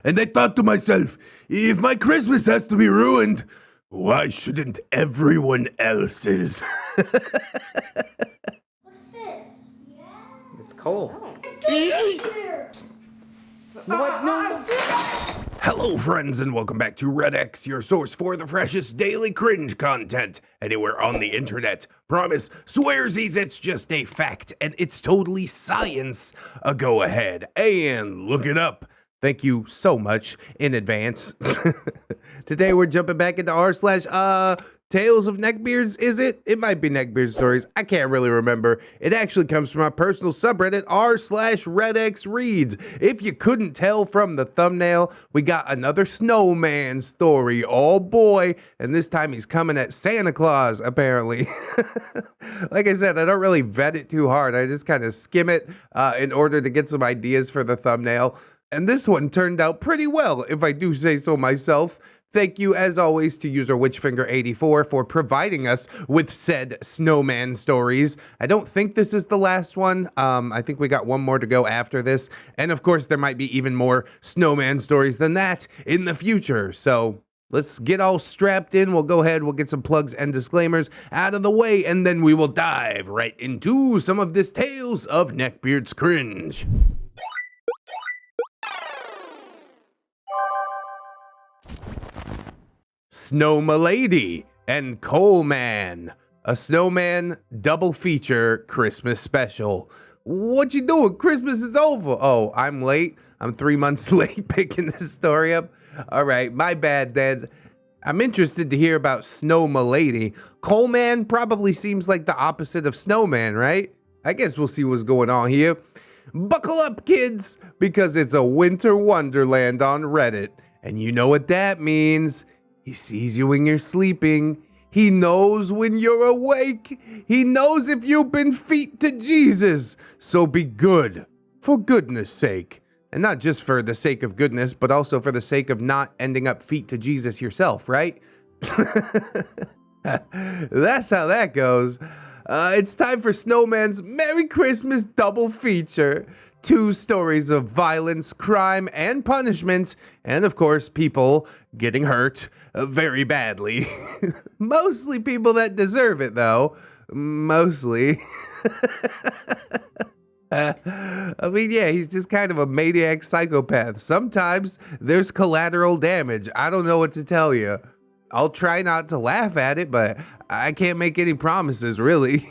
And I thought to myself, if my Christmas has to be ruined, why shouldn't everyone else's? What's this? It's coal. What? No. Hello friends and welcome back to ReddX, your source for the freshest daily cringe content anywhere on the internet. Promise, swearsies, it's just a fact and it's totally science. Go ahead and look it up. Thank you so much in advance. Today we're jumping back into Tales of Neckbeards, is it? It might be Neckbeard stories. I can't really remember. It actually comes from our personal subreddit, r/ReddX reads. If you couldn't tell from the thumbnail, we got another Snowman story. Oh boy. And this time he's coming at Santa Claus, apparently. Like I said, I don't really vet it too hard. I just kind of skim it in order to get some ideas for the thumbnail. And this one turned out pretty well, if I do say so myself. Thank you, as always, to user Witchfinger84 for providing us with said Snowman stories. I don't think this is the last one. I think we got one more to go after this. And of course, there might be even more Snowman stories than that in the future. So let's get all strapped in. We'll go ahead, we'll get some plugs and disclaimers out of the way, and then we will dive right into some of this Tales of Neckbeards cringe. Snowmalady and Coleman, a Snowman double feature Christmas special. What you doing? Christmas is over. Oh, I'm late. I'm 3 months late picking this story up. All right, my bad then. I'm interested to hear about Snowmalady. Coleman probably seems like the opposite of Snowman, right? I guess we'll see what's going on here. Buckle up, kids, because it's a winter wonderland on Reddit. And you know what that means. He sees you when you're sleeping. He knows when you're awake. He knows if you've been feet to Jesus. So be good, for goodness sake. And not just for the sake of goodness, but also for the sake of not ending up feet to Jesus yourself, right? That's how that goes. It's time for Snowman's Merry Christmas double feature. 2 stories of violence, crime, and punishment, and of course, people getting hurt very badly. Mostly people that deserve it, though. Mostly. I mean, yeah, he's just kind of a maniac psychopath. Sometimes there's collateral damage. I don't know what to tell you. I'll try not to laugh at it, but I can't make any promises, really.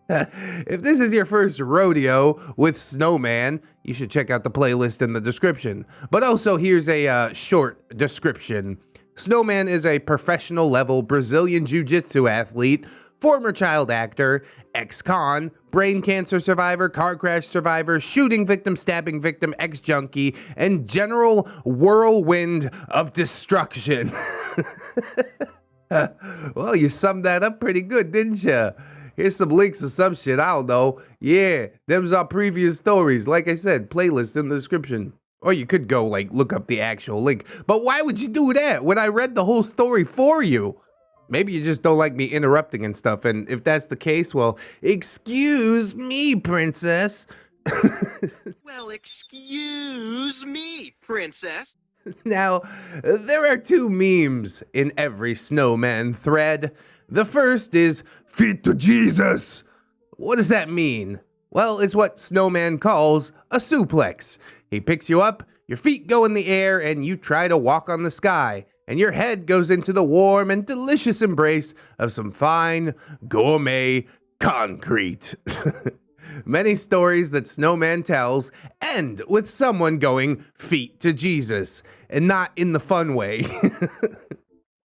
If this is your first rodeo with Snowman, you should check out the playlist in the description. But also, here's a short description. Snowman is a professional level Brazilian Jiu-Jitsu athlete, former child actor, ex-con, brain cancer survivor, car crash survivor, shooting victim, stabbing victim, ex-junkie, and general whirlwind of destruction. Well, you summed that up pretty good, didn't you? Here's some links of some shit, I don't know. Yeah, them's our previous stories. Like I said, playlist in the description. Or you could go, like, look up the actual link. But why would you do that when I read the whole story for you? Maybe you just don't like me interrupting and stuff. And if that's the case, well, excuse me, princess. Well, excuse me, princess. Now, there are 2 memes in every Snowman thread. The first is, feet to Jesus. What does that mean? Well, it's what Snowman calls a suplex. He picks you up, your feet go in the air, and you try to walk on the sky. And your head goes into the warm and delicious embrace of some fine, gourmet concrete. Many stories that Snowman tells end with someone going feet to Jesus, and not in the fun way.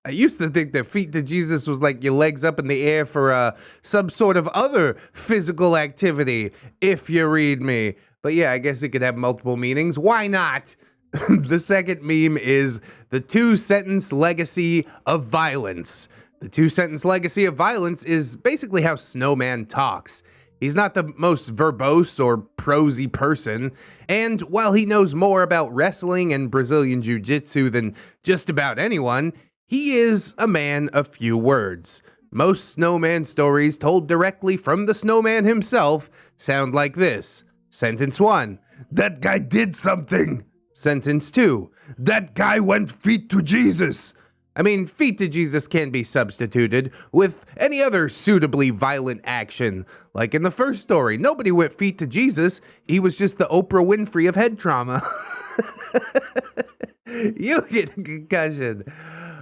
I used to think that feet to Jesus was like your legs up in the air for some sort of other physical activity, if you read me. But yeah, I guess it could have multiple meanings. Why not? The second meme is the 2-sentence legacy of violence. The 2-sentence legacy of violence is basically how Snowman talks. He's not the most verbose or prosy person, and while he knows more about wrestling and Brazilian Jiu-Jitsu than just about anyone, he is a man of few words. Most Snowman stories told directly from the Snowman himself sound like this. Sentence 1, that guy did something. Sentence 2. That guy went feet to Jesus. I mean, feet to Jesus can be substituted with any other suitably violent action. Like in the first story, nobody went feet to Jesus. He was just the Oprah Winfrey of head trauma. You get a concussion.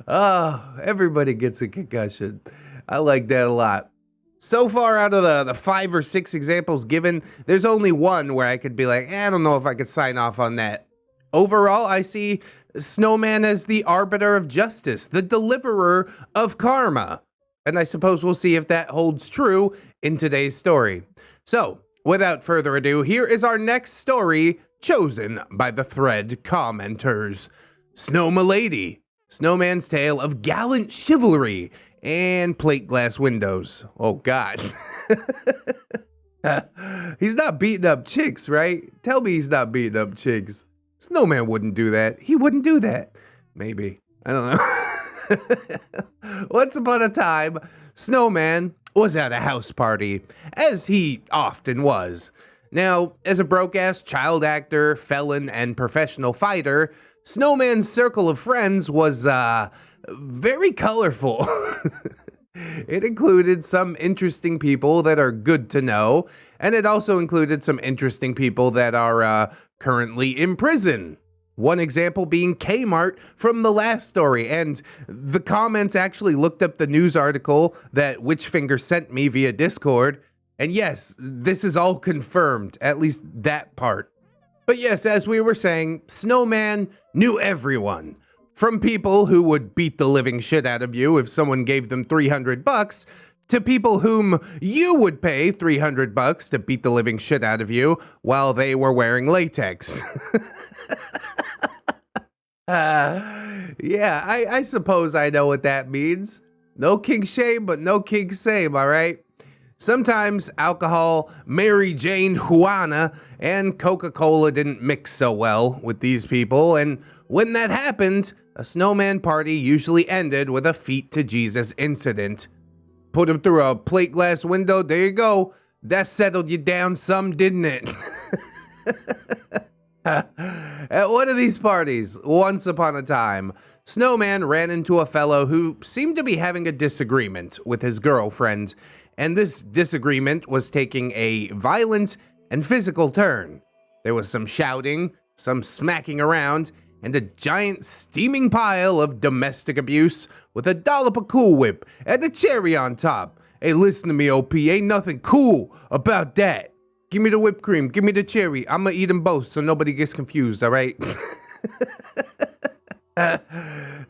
Oh, everybody gets a concussion. I like that a lot. So far out of the 5 or 6 examples given, there's only one where I could be like, I don't know if I could sign off on that. Overall, I see Snowman as the arbiter of justice, the deliverer of karma. And I suppose we'll see if that holds true in today's story. So, without further ado, here is our next story, chosen by the thread commenters. Snowmalady, Snowman's tale of gallant chivalry and plate glass windows. Oh, God. He's not beating up chicks, right? Tell me he's not beating up chicks. Snowman wouldn't do that. He wouldn't do that. Maybe. I don't know. Once upon a time, Snowman was at a house party, as he often was. Now, as a broke-ass child actor, felon, and professional fighter, Snowman's circle of friends was, very colorful. It included some interesting people that are good to know, and it also included some interesting people that are, currently in prison. One example being Kmart from the last story, and the comments actually looked up the news article that Witchfinger sent me via Discord, and yes, this is all confirmed, at least that part. But yes, as we were saying, Snowman knew everyone. From people who would beat the living shit out of you if someone gave them $300, to people whom you would pay $300 to beat the living shit out of you while they were wearing latex. Yeah, I suppose I know what that means. No kink shame, but no kink same, all right? Sometimes alcohol, Mary Jane Juana, and Coca-Cola didn't mix so well with these people, and when that happened, a Snowman party usually ended with a feet to Jesus incident. Put him through a plate glass window, there you go. That settled you down some, didn't it? At one of these parties, once upon a time, Snowman ran into a fellow who seemed to be having a disagreement with his girlfriend, and this disagreement was taking a violent and physical turn. There was some shouting, some smacking around, and a giant steaming pile of domestic abuse with a dollop of Cool Whip and a cherry on top. Hey, listen to me, OP, ain't nothing cool about that. Give me the whipped cream, give me the cherry. I'ma eat them both so nobody gets confused, all right?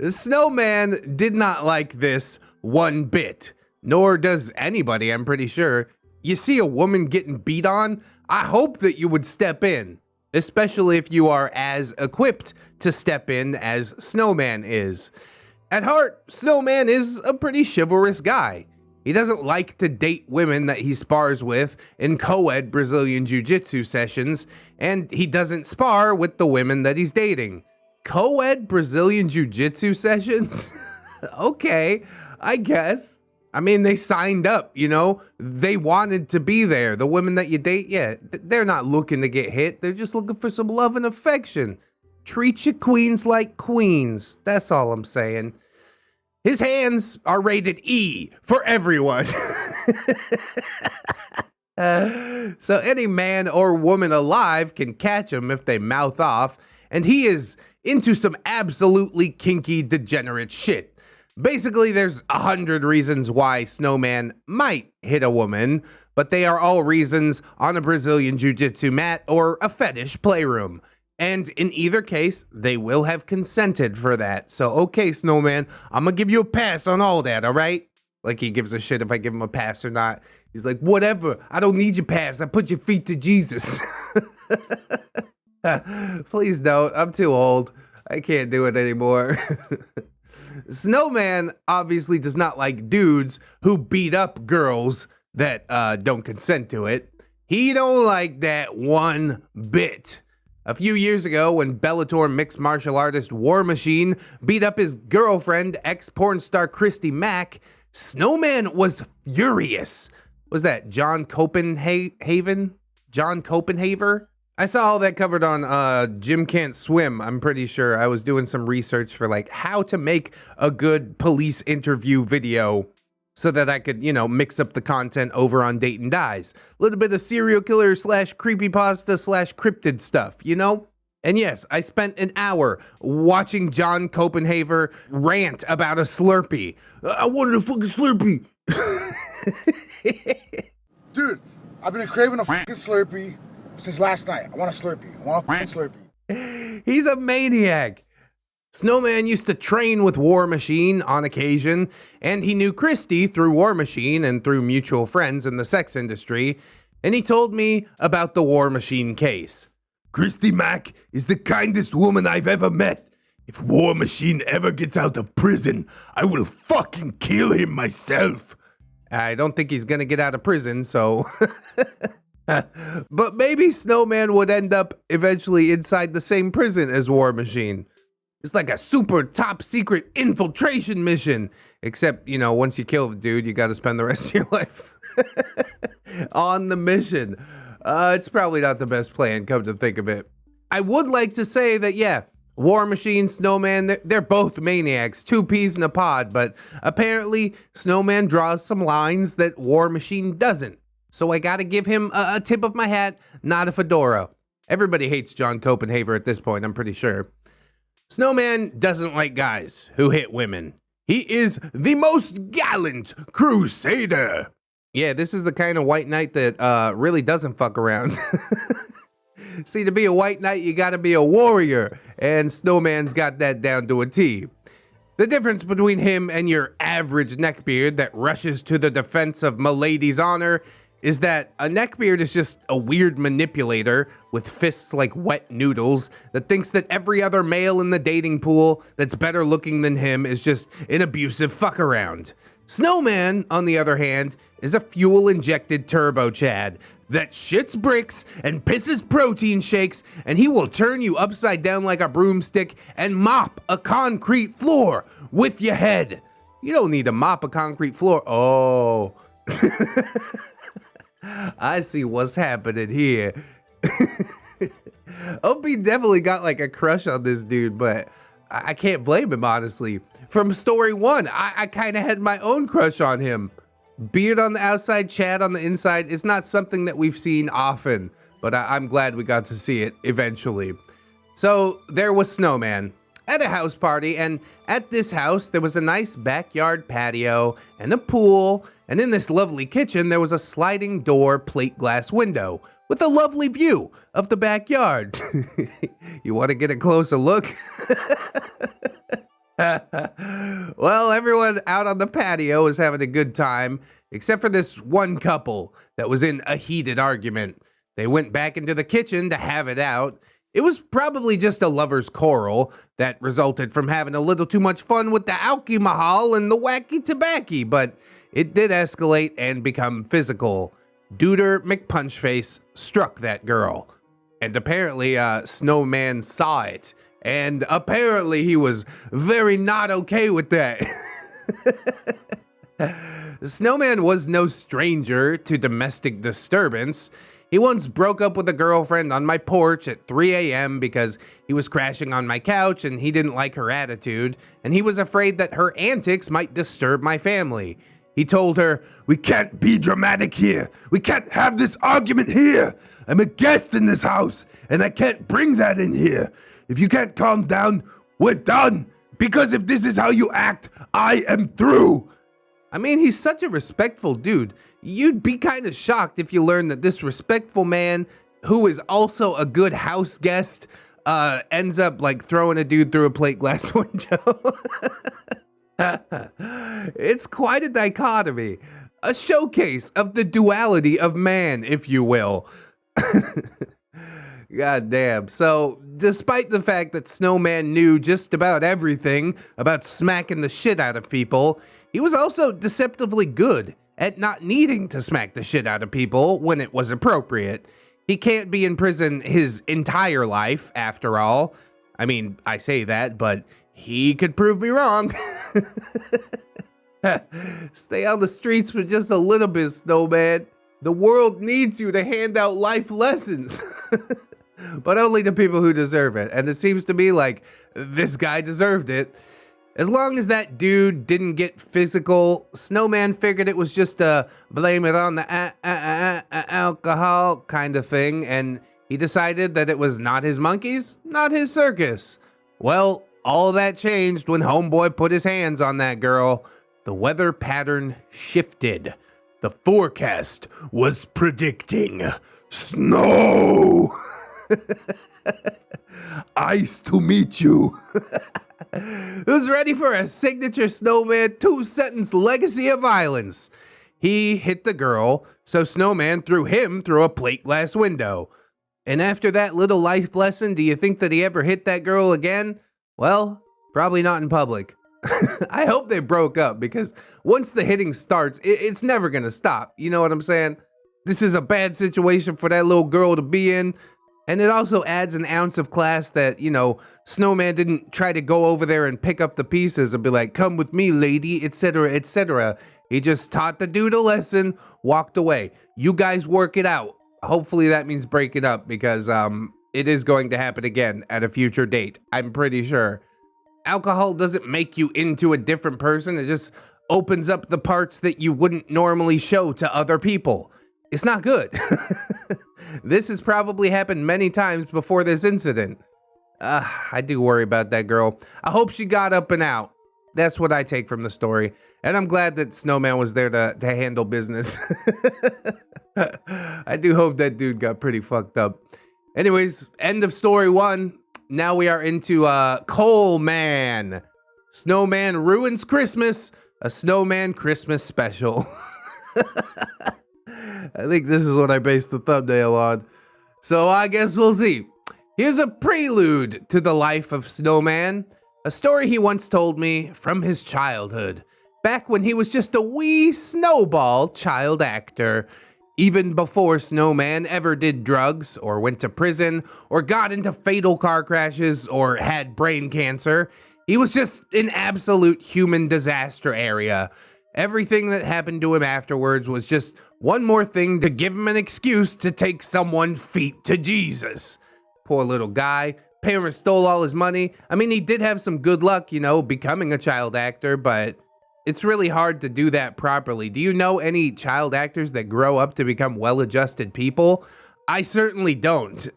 Snowman did not like this one bit, nor does anybody, I'm pretty sure. You see a woman getting beat on, I hope that you would step in, especially if you are as equipped to step in as Snowman is. At heart, Snowman is a pretty chivalrous guy. He doesn't like to date women that he spars with in co-ed Brazilian Jiu-Jitsu sessions, and he doesn't spar with the women that he's dating. Co-ed Brazilian Jiu-Jitsu sessions? Okay, I guess. I mean, they signed up, you know? They wanted to be there. The women that you date, yeah, they're not looking to get hit. They're just looking for some love and affection. Treat your queens like queens. That's all I'm saying. His hands are rated E for everyone. So any man or woman alive can catch him if they mouth off, and he is into some absolutely kinky, degenerate shit. Basically, there's 100 reasons why Snowman might hit a woman, but they are all reasons on a Brazilian Jiu-Jitsu mat or a fetish playroom. And in either case, they will have consented for that. So, okay, Snowman, I'm gonna give you a pass on all that, all right? Like he gives a shit if I give him a pass or not. He's like, whatever, I don't need your pass. I put your feet to Jesus. Please don't, I'm too old. I can't do it anymore. Snowman obviously does not like dudes who beat up girls that don't consent to it. He don't like that one bit. A few years ago, when Bellator mixed martial artist War Machine beat up his girlfriend, ex-porn star Christy Mack, Snowman was furious. Was that John Copenhaver? I saw all that covered on Jim Can't Swim. I'm pretty sure. I was doing some research for like how to make a good police interview video so that I could, mix up the content over on Dayton Dies. A little bit of serial killer / creepypasta / cryptid stuff, And yes, I spent an hour watching John Copenhaver rant about a Slurpee. I wanted a fucking Slurpee. Dude, I've been craving a fucking Slurpee since last night. I want a Slurpee. I want a fucking Slurpee. He's a maniac. Snowman used to train with War Machine on occasion, and he knew Christy through War Machine and through mutual friends in the sex industry, and he told me about the War Machine case. Christy Mack is the kindest woman I've ever met. If War Machine ever gets out of prison, I will fucking kill him myself. I don't think he's gonna get out of prison, so... But maybe Snowman would end up eventually inside the same prison as War Machine. It's like a super top secret infiltration mission. Except, once you kill the dude, you gotta spend the rest of your life on the mission. It's probably not the best plan, come to think of it. I would like to say that, yeah, War Machine, Snowman, they're both maniacs, 2 peas in a pod, but apparently Snowman draws some lines that War Machine doesn't. So I gotta give him a tip of my hat, not a fedora. Everybody hates John Copenhaver at this point, I'm pretty sure. Snowman doesn't like guys who hit women. He is the most gallant crusader. Yeah, this is the kind of white knight that really doesn't fuck around. See, to be a white knight, you gotta be a warrior, and Snowman's got that down to a T. The difference between him and your average neckbeard that rushes to the defense of Milady's honor is that a neckbeard is just a weird manipulator with fists like wet noodles that thinks that every other male in the dating pool that's better looking than him is just an abusive fuck around. Snowman, on the other hand, is a fuel-injected turbo chad that shits bricks and pisses protein shakes, and he will turn you upside down like a broomstick and mop a concrete floor with your head. You don't need to mop a concrete floor. Oh. I see what's happening here. Opie definitely got like a crush on this dude, but I can't blame him, honestly. From story 1, I kind of had my own crush on him. Beard on the outside, Chad on the inside is not something that we've seen often, but I'm glad we got to see it eventually. So there was Snowman at a house party, and at this house there was a nice backyard patio and a pool, and in this lovely kitchen there was a sliding door plate glass window with a lovely view of the backyard. You want to get a closer look? Well, everyone out on the patio was having a good time, except for this one couple that was in a heated argument. They went back into the kitchen to have it out. It was probably just a lover's quarrel that resulted from having a little too much fun with the alcohol and the wacky tobacco, but it did escalate and become physical. Duder McPunchface struck that girl. And apparently, Snowman saw it. And apparently he was very not okay with that. Snowman was no stranger to domestic disturbance. He once broke up with a girlfriend on my porch at 3 a.m. because he was crashing on my couch and he didn't like her attitude, and he was afraid that her antics might disturb my family. He told her, "We can't be dramatic here. We can't have this argument here. I'm a guest in this house, and I can't bring that in here. If you can't calm down, we're done. Because if this is how you act, I am through." I mean, he's such a respectful dude. You'd be kind of shocked if you learned that this respectful man, who is also a good house guest, ends up like throwing a dude through a plate glass window. It's quite a dichotomy. A showcase of the duality of man, if you will. God damn. So, despite the fact that Snowman knew just about everything about smacking the shit out of people, he was also deceptively good at not needing to smack the shit out of people when it was appropriate. He can't be in prison his entire life, after all. I mean, I say that, but he could prove me wrong. Stay on the streets for just a little bit, Snowman. The world needs you to hand out life lessons. but only to people who deserve it. And it seems to me like this guy deserved it. As long as that dude didn't get physical, Snowman figured it was just a blame it on the alcohol kind of thing, and he decided that it was not his monkeys, not his circus. Well, all that changed when Homeboy put his hands on that girl. The weather pattern shifted. The forecast was predicting snow. Ice to meet you. Who's ready for a signature Snowman 2-sentence legacy of violence? He hit the girl, so Snowman threw him through a plate glass window. And after that little life lesson, do you think that he ever hit that girl again? Well, probably not in public. I hope they broke up, because once the hitting starts, it's never gonna stop. You know what I'm saying? This is a bad situation for that little girl to be in. And it also adds an ounce of class that, you know, Snowman didn't try to go over there and pick up the pieces and be like, come with me, lady, etc., etc. He just taught the dude a lesson, walked away. You guys work it out. Hopefully that means break it up, because it is going to happen again at a future date, I'm pretty sure. Alcohol doesn't make you into a different person. It just opens up the parts that you wouldn't normally show to other people. It's not good. This has probably happened many times before this incident. I do worry about that girl. I hope she got up and out. That's what I take from the story. And I'm glad that Snowman was there to handle business. I do hope that dude got pretty fucked up. Anyways, end of story 1. Now we are into Coleman. Snowman ruins Christmas. A Snowman Christmas special. I think this is what I based the thumbnail on. So I guess we'll see. Here's a prelude to the life of Snowman. A story he once told me from his childhood. Back when he was just a wee snowball child actor. Even before Snowman ever did drugs, or went to prison, or got into fatal car crashes, or had brain cancer. He was just an absolute human disaster area. Everything that happened to him afterwards was just one more thing to give him an excuse to take someone's feet to Jesus. Poor little guy. Parents stole all his money. I mean, he did have some good luck, you know, becoming a child actor, but it's really hard to do that properly. Do you know any child actors that grow up to become well-adjusted people? I certainly don't.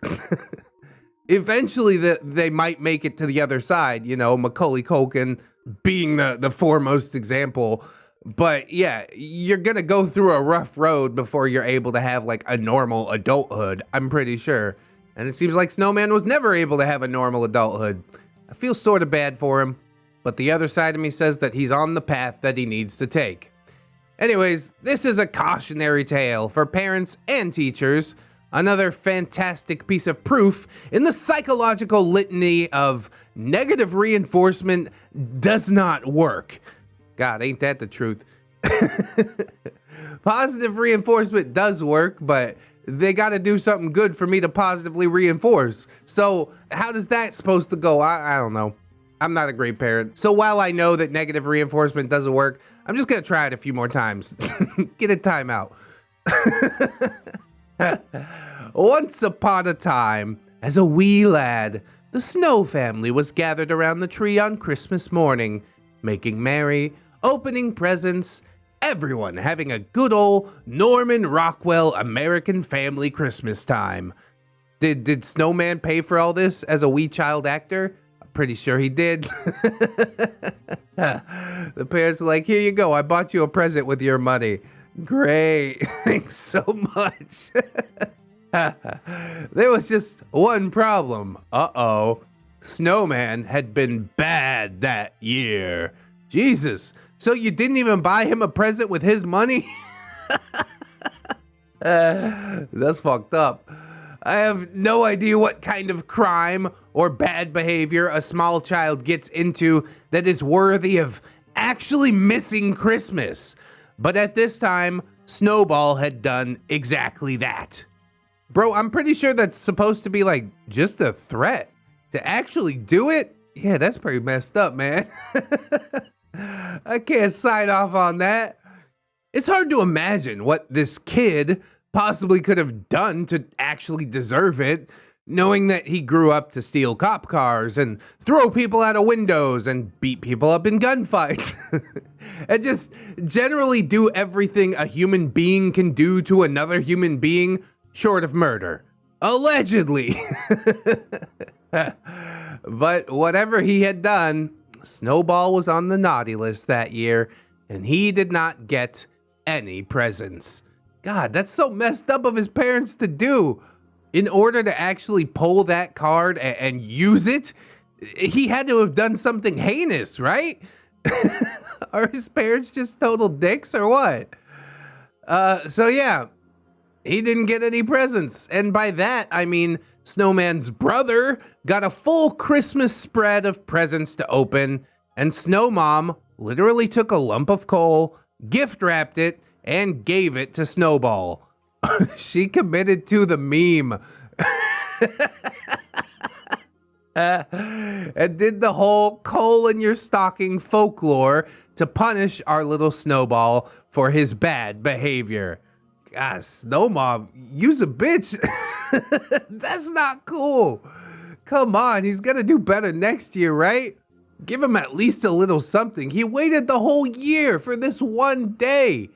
Eventually, they might make it to the other side, you know, Macaulay Culkin being the foremost example. But yeah, you're gonna go through a rough road before you're able to have like a normal adulthood, I'm pretty sure. And it seems like Snowman was never able to have a normal adulthood. I feel sort of bad for him, but the other side of me says that he's on the path that he needs to take. Anyways, this is a cautionary tale for parents and teachers. Another fantastic piece of proof in the psychological litany of negative reinforcement does not work. God, ain't that the truth? Positive reinforcement does work, but they got to do something good for me to positively reinforce. So how does that supposed to go? I don't know. I'm not a great parent. So while I know that negative reinforcement doesn't work, I'm just going to try it a few more times. Get a timeout. Once upon a time, as a wee lad, the Snow family was gathered around the tree on Christmas morning, making merry, opening presents, everyone having a good old Norman Rockwell American family Christmas time. Did Snowman pay for all this as a wee child actor? I'm pretty sure he did. The parents are like, here you go, I bought you a present with your money. Great, thanks so much. There was just one problem. Uh-oh. Snowman had been bad that year. Jesus, so you didn't even buy him a present with his money? That's fucked up. I have no idea what kind of crime or bad behavior a small child gets into that is worthy of actually missing Christmas. But at this time, Snowball had done exactly that. Bro, I'm pretty sure that's supposed to be like just a threat. To actually do it? Yeah, that's pretty messed up, man. I can't sign off on that. It's hard to imagine what this kid possibly could have done to actually deserve it. knowing that he grew up to steal cop cars and throw people out of windows and beat people up in gunfights and just generally do everything a human being can do to another human being short of murder. Allegedly. But whatever he had done, Snowball was on the naughty list that year, and he did not get any presents. God, that's so messed up of his parents to do. In order to actually pull that card and use it, he had to have done something heinous, right? Are his parents just total dicks or what? So yeah, he didn't get any presents. And by that, I mean Snowman's brother got a full Christmas spread of presents to open, and Snowmom literally took a lump of coal, gift wrapped it, and gave it to Snowball. She committed to the meme. And did the whole coal in your stocking folklore to punish our little Snowball for his bad behavior. God, Snowmom, you's a bitch. That's not cool. Come on, he's gonna do better next year, right? Give him at least a little something. He waited the whole year for this one day.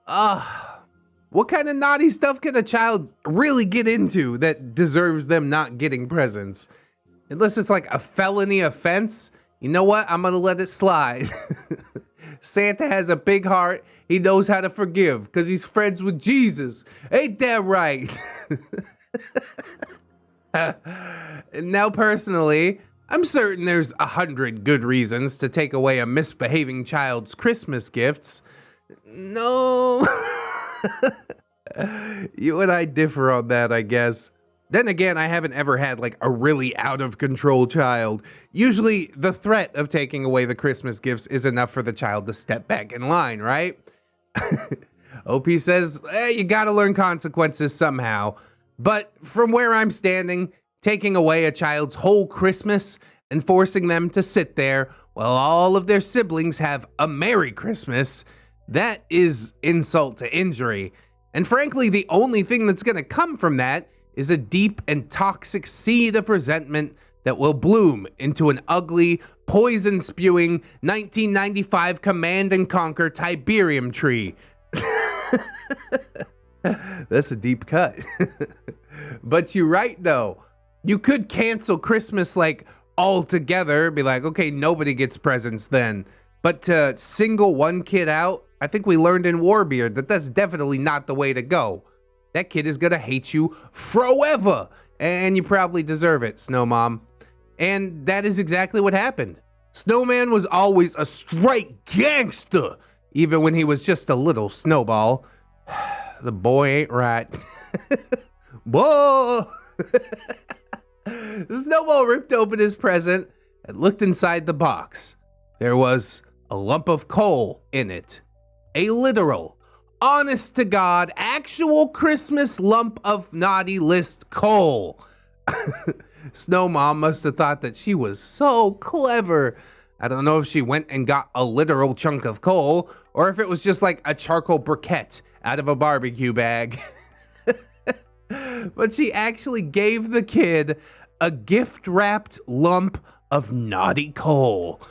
What kind of naughty stuff can a child really get into that deserves them not getting presents? Unless it's like a felony offense, you know what? I'm gonna let it slide. Santa has a big heart. He knows how to forgive because he's friends with Jesus. Ain't that right? And now personally, I'm certain there's 100 good reasons to take away a misbehaving child's Christmas gifts. No. You and I differ on that, I guess. Then again, I haven't ever had like a really out of control child. Usually the threat of taking away the Christmas gifts is enough for the child to step back in line, right? OP says, you gotta learn consequences somehow. But from where I'm standing, taking away a child's whole Christmas and forcing them to sit there while all of their siblings have a Merry Christmas, that is insult to injury. And frankly, the only thing that's gonna come from that is a deep and toxic seed of resentment that will bloom into an ugly, poison-spewing 1995 Command and Conquer Tiberium tree. That's a deep cut. But you're right, though. You could cancel Christmas like altogether, be like, okay, nobody gets presents then. But to single one kid out, I think we learned in Warbeard that that's definitely not the way to go. That kid is gonna hate you forever, and you probably deserve it, Snowmom. And that is exactly what happened. Snowman was always a straight gangster, even when he was just a little snowball. The boy ain't right. Whoa! Snowball ripped open his present and looked inside the box. There was a lump of coal in it. A literal, honest to God, actual Christmas lump of naughty list coal. Snowmom must have thought that she was so clever. I don't know if she went and got a literal chunk of coal or if it was just like a charcoal briquette out of a barbecue bag. But she actually gave the kid a gift-wrapped lump of naughty coal.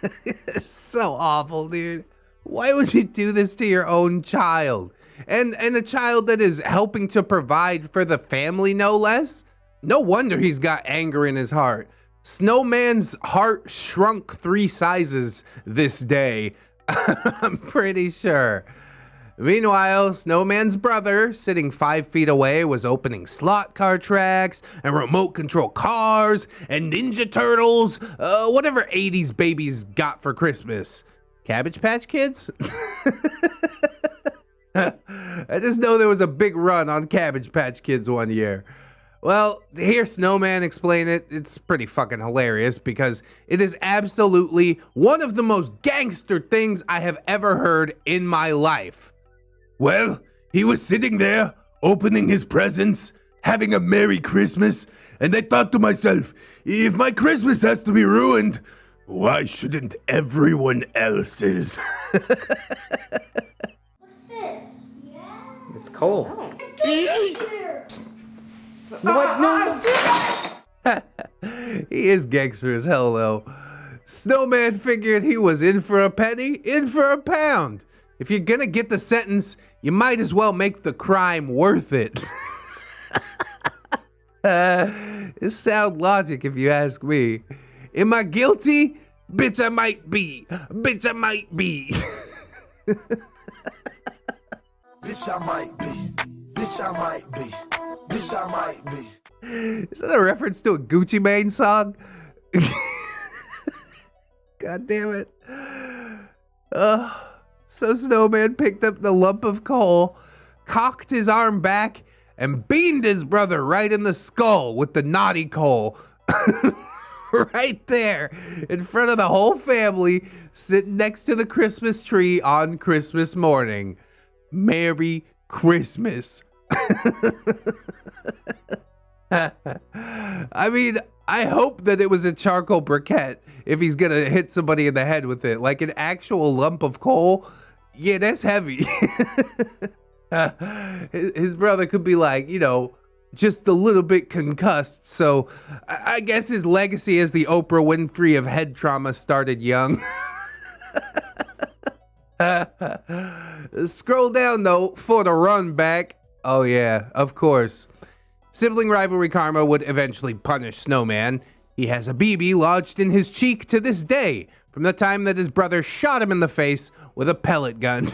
It's so awful, dude. Why would you do this to your own child? And a child that is helping to provide for the family, no less? No wonder he's got anger in his heart. Snowman's heart shrunk 3 sizes this day. I'm pretty sure. Meanwhile, Snowman's brother, sitting 5 feet away, was opening slot car tracks and remote control cars and Ninja Turtles, whatever 80s babies got for Christmas. Cabbage Patch Kids? I just know there was a big run on Cabbage Patch Kids one year. Well, to hear Snowman explain it, it's pretty fucking hilarious because it is absolutely one of the most gangster things I have ever heard in my life. Well, he was sitting there, opening his presents, having a Merry Christmas, and I thought to myself, if my Christmas has to be ruined, why shouldn't everyone else's? What's this? It's coal. Here. What? No. He is gangster as hell, though. Snowman figured he was in for a penny, in for a pound. If you're gonna get the sentence, you might as well make the crime worth it. It's sound logic if you ask me. Am I guilty? Bitch, I might be. Bitch, I might be. Bitch, I might be. Bitch, I might be. Bitch, I might be. Is that a reference to a Gucci Mane song? God damn it. So Snowman picked up the lump of coal, cocked his arm back, and beamed his brother right in the skull with the naughty coal. Right there, in front of the whole family, sitting next to the Christmas tree on Christmas morning. Merry Christmas. I mean, I hope that it was a charcoal briquette if he's gonna hit somebody in the head with it. Like an actual lump of coal, yeah, that's heavy. His brother could be like, you know, just a little bit concussed, so I guess his legacy as the Oprah Winfrey of head trauma started young. Scroll down, though, for the run back. Oh yeah, of course. Sibling rivalry karma would eventually punish Snowman. He has a BB lodged in his cheek to this day, from the time that his brother shot him in the face with a pellet gun.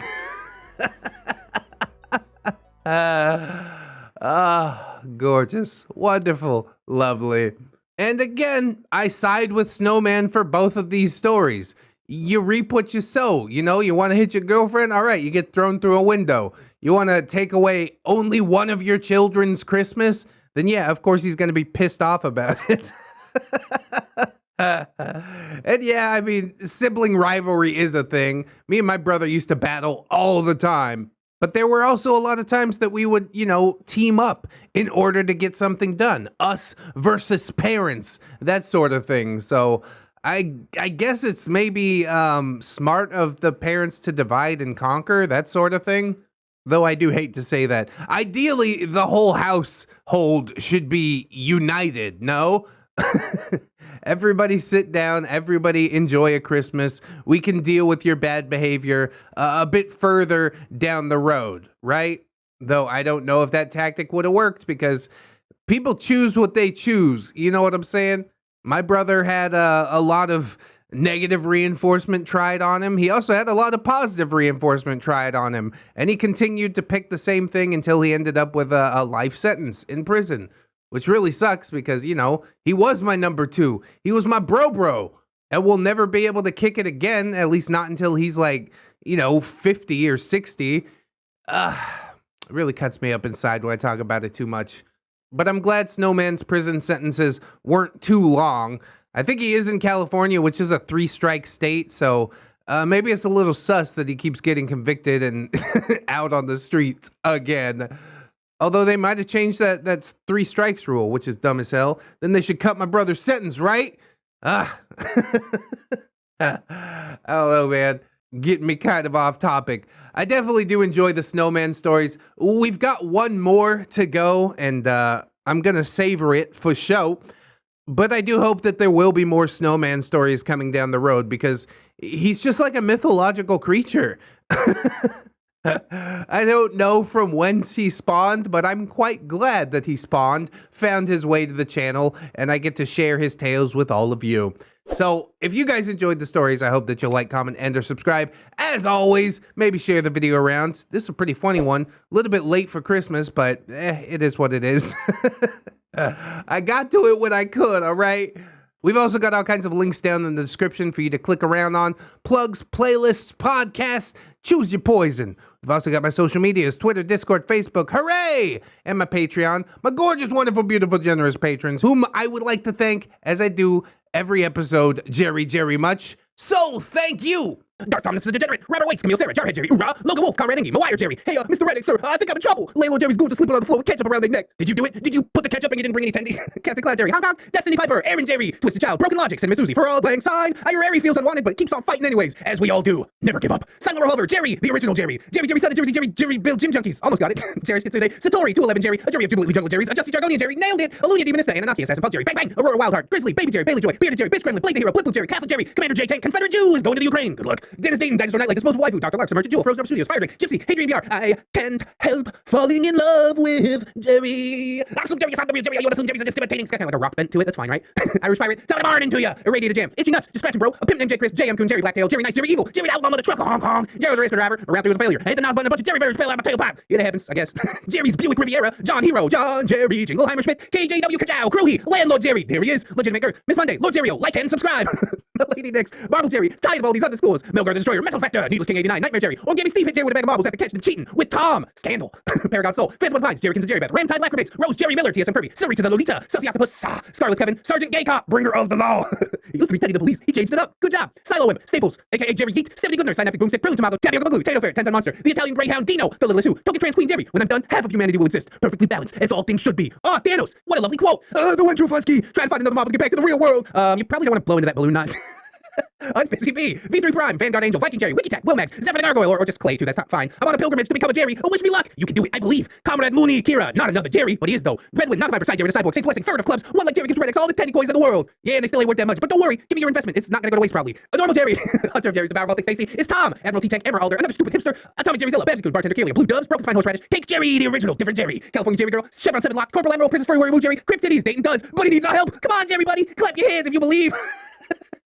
Gorgeous, wonderful, lovely. And again, I side with Snowman for both of these stories. You reap what you sow. You know, you want to hit your girlfriend? All right, you get thrown through a window. You want to take away only one of your children's Christmas? Then yeah, of course he's going to be pissed off about it. And yeah, I mean, sibling rivalry is a thing. Me and my brother used to battle all the time. But there were also a lot of times that we would, you know, team up in order to get something done. Us versus parents, that sort of thing. So I guess it's maybe smart of the parents to divide and conquer, that sort of thing. Though I do hate to say that. Ideally, the whole household should be united, no? Everybody sit down, everybody enjoy a Christmas. We can deal with your bad behavior a bit further down the road, right? Though I don't know if that tactic would have worked because people choose what they choose. You know what I'm saying? My brother had a lot of negative reinforcement tried on him. He also had a lot of positive reinforcement tried on him. And he continued to pick the same thing until he ended up with a life sentence in prison. Which really sucks because, you know, he was my number 2. He was my bro. And we'll never be able to kick it again, at least not until he's like, you know, 50 or 60. It really cuts me up inside when I talk about it too much. But I'm glad Snowman's prison sentences weren't too long. I think he is in California, which is a 3-strike state, so maybe it's a little sus that he keeps getting convicted and out on the streets again. Although they might have changed that's 3 strikes rule, which is dumb as hell. Then they should cut my brother's sentence, right? I don't know, man. Getting me kind of off topic. I definitely do enjoy the Snowman stories. We've got one more to go, and I'm going to savor it for show. But I do hope that there will be more Snowman stories coming down the road, because he's just like a mythological creature. I don't know from whence he spawned, but I'm quite glad that he spawned, found his way to the channel, and I get to share his tales with all of you. So, if you guys enjoyed the stories, I hope that you'll like, comment, and or subscribe. As always, maybe share the video around. This is a pretty funny one. A little bit late for Christmas, but it is what it is. I got to it when I could, all right? We've also got all kinds of links down in the description for you to click around on. Plugs, playlists, podcasts, choose your poison. We've also got my social medias, Twitter, Discord, Facebook, hooray! And my Patreon, my gorgeous, wonderful, beautiful, generous patrons, whom I would like to thank, as I do every episode, Jerry much. So, thank you! Dark Dominance the Degenerate, Robert Waits, Camille Sarah, Jarhead Jerry, Oorah, Logan Wolf, Conrad Engie, Mawire Jerry. Hey, Mr. ReddX, sir, I think I'm in trouble. Landlord Jerry's going to sleep on the floor with ketchup around their neck. Did you do it? Did you put the ketchup and you didn't bring any attendees? Captain Cloud Jerry, Hong Kong, Destiny Piper, Aaron Jerry, Twisted Child, Broken Logics, and Miss Uzi for all playing sign. Your Airy feels unwanted, but keeps on fighting anyways, as we all do. Never give up. Silent Revolver, Jerry, the original Jerry. Jerry, Son of Jersey, Jerry, Bill, Gym Junkies. Almost got it. Jerry Kitsune, Satori, 211 Jerry, a Jerry of Jubilee Jungle Jerry's, a Justy Jargonian Jerry, nailed it. Alunia Demonista, and Anaki Assassin Pug Jerry, Bang Bang, Aurora Wildheart, Grizzly, Baby Jerry, Bailey Joy, Bearded Jerry, Bitch Gremlin, Blade the Hero, Blip Blue Jerry, Catholic Jerry, Commander J Tank, Confederate Jew is going to the Ukraine. Good luck. Dennis Dayton, Dinosaur Nightlight, Disposable Waifu, Dr. Lark, Submerged Jewel, Frozen Over Studios, Fire Drink, Gypsy, Hadrian VR. I can't help falling in love with Jerry. I'm Slim Jerry, I'm the real Jerry. You want to Slim Jerry's just imitating. It's got kind of like a rock bent to it. That's fine, right? Irish Pirate, Tell Martin to ya. Irradiated Jam, Itchy Nuts, Just Scratching Bro, a Pimp named J Chris, JM Coon, Jerry Blacktail, Jerry Nice, Jerry Evil, Jerry Outlaw Mother Trucker, Hong Kong. Jerry was a race driver, a Raptor was a failure. I hit the knob button, a bunch of Jerry Bears fell out of my tailpipe. Yeah, that happens, I guess. Jerry's Buick Riviera, John Hero, John Jerry, Jingleheimer Schmidt, KJW Kajow, Crewhee, Landlord Jerry, there he is, Legitimate Girth, Miss Monday, Lord Jerry, like and subscribe. Lady Nix, Marble Jerry, tired of all these underscores, Melgar the Destroyer, Metal Factor, Needless King 89, Nightmare Jerry, or Gabby Steve hit Jerry with a bag of marbles after catching him cheating with Tom, Scandal, Paragon Soul, Phantom Pines, Jerry Kins and Jerry Beth, Ramtide Lacrimates, Rose Jerry Miller, TSM Kirby, Siri to the Lolita, Sussy Octopus, Scarlet Kevin, Sergeant Gay Cop, Bringer of the Law. He used to be Teddy the Police, he changed it up, good job. Silo Wimp, Staples, aka Jerry Geek, Stephanie Goodner, Synaptic Boomstick, Brilliant Tomato, Tapioca Glue, Tato Fair, 10-Ton Monster, the Italian Greyhound Dino, the Littlest Who, Token Trans Queen Jerry. When I'm done, half of humanity will exist, perfectly balanced, as all things should be. Oh, Thanos, what a lovely quote. The one true Fusky, trying to find another mob to get back to the real world. You probably don't want to blow into that balloon knot. Unbusy B, V3 Prime, Vanguard Angel, Viking Jerry, Wikitech, Wilmax, Zephyr the Gargoyle, or just Clay too, that's not fine. I'm on a pilgrimage to become a Jerry. Oh, wish me luck. You can do it, I believe. Comrade Mooney Kira, not another Jerry, but he is though. Redwood, not a Viper, Side Jerry, the Cyborg, Saint Blessing, third of clubs, one like Jerry gives ReddX all the Teddy coins in the world. Yeah, and they still ain't worth that much, but don't worry, give me your investment. It's not gonna go to waste probably. A normal Jerry, Hunter of Jerry's, the Power Baltic Stacy, is Tom, Admiral T-Tank, Emerald Alder, another stupid hipster, Atomic Jerry Zilla, Babsy Coon, Bartender Kalia, Blue Doves, Broken Spine Horseradish, Cake Jerry, the original, different Jerry, California Jerry Girl, Chevron 7 Lock, Corporal Emerald, Princess Furry Warrior Woo Jerry, Crypt Titties, Dayton does, but he needs our help. Come on, Jerry buddy, clap your hands if you believe.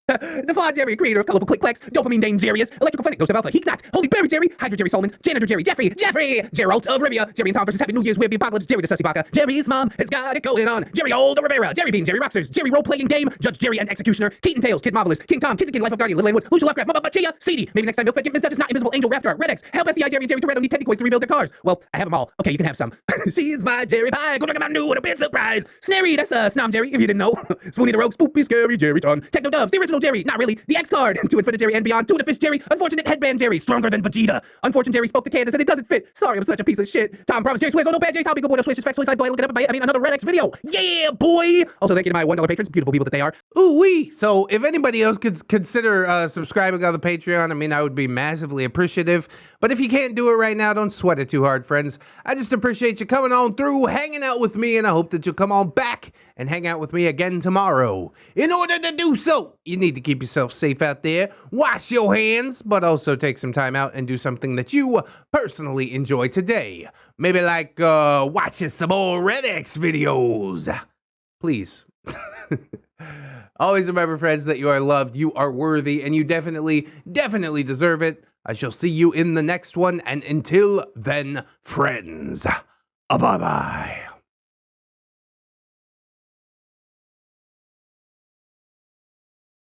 The Flaw Jerry, creator of colorful click clacks, dopamine Dane Jerryus, electrical fennec, Ghost of Alpha, Heat Not, Holy Berry Jerry, Hydra Jerry Solomon, Janitor Jerry, Jeffrey, Geralt of Rivia, Jerry and Tom versus Happy New Year's, Weird Apocalypse, Jerry the Sussy Baka, Jerry's mom has got it going on, Jerry Old Rivera, Jerry Bean, Jerry Rockstars, Jerry Role Playing Game, Judge Jerry and Executioner, Keaton Tails, Kid Marvelous, King Tom, Kidsikin, Life of Guardian, Little Woods, Lucia Lovecraft, Mama Chia, Seedy, maybe next time Milk Fed, Miss Duchess, Not Invisible, Angel, Raptor, ReddX, Help SDI, Jerry, Jerry Toretto need Teddy Coins to rebuild their cars. Well, I have them all. Okay, you can have some. She's my Jerry Pie, go check out new, what a big surprise. Snary, that's Snom Jerry, if you didn't know. Spoony the Rogue, Spoopy, Scary, Jerry Ton, Techno Doves, the original Jerry, not really, the X card, to Infinite Jerry and beyond, Tuna Fish Jerry, Unfortunate Headband Jerry, stronger than Vegeta. Unfortunate Jerry spoke to Candace and it doesn't fit. Sorry, I'm such a piece of shit. Tom Promise Jerry swears, oh no bad Jerry, Tom be good boy, no swish, facts, size boy, look it up, I mean another ReddX video. Yeah, boy! Also, thank you to my $1 patrons, beautiful people that they are. Ooh wee. So if anybody else could consider subscribing on the Patreon, I mean, I would be massively appreciative. But if you can't do it right now, don't sweat it too hard, friends. I just appreciate you coming on through, hanging out with me, and I hope that you'll come on back and hang out with me again tomorrow. In order to do so, you need to keep yourself safe out there, wash your hands, but also take some time out and do something that you personally enjoy today. Maybe like watching some more ReddX videos. Please. Always remember, friends, that you are loved, you are worthy, and you definitely deserve it. I shall see you in the next one, and until then, friends, bye-bye.